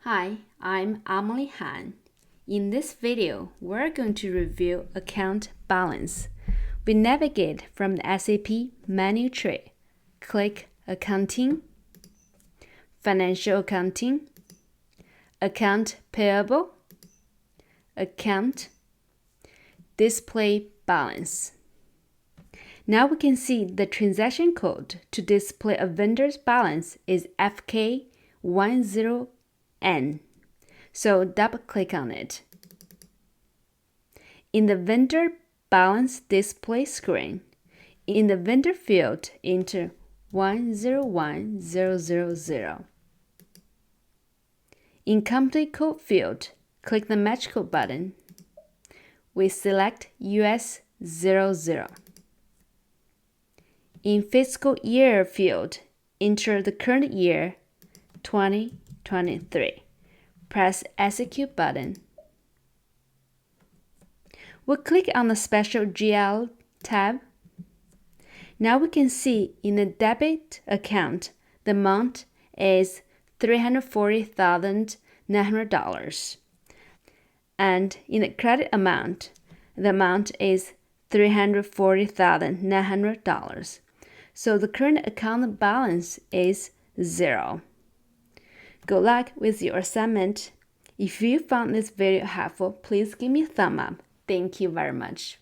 Hi, I'm Emily Han. In this video, we're going to review account balance. We navigate from the SAP menu tree. Click Accounting, Financial Accounting, Account Payable, Account, Display Balance. Now we can see the transaction code to display a vendor's balance is FK10N. So double-click on it. In the vendor balance display screen, in the vendor field, enter 101000. In company code field, click the match code button. We select US 00. In fiscal year field, enter the current year 2023. Press Execute button. We'll click on the Special GL tab. Now we can see in the debit account, the amount is $340,900. And in the credit amount, the amount is $340,900. So the current account balance is 0. Good luck with your assignment. If you found this video helpful, please give me a thumb up. Thank you very much.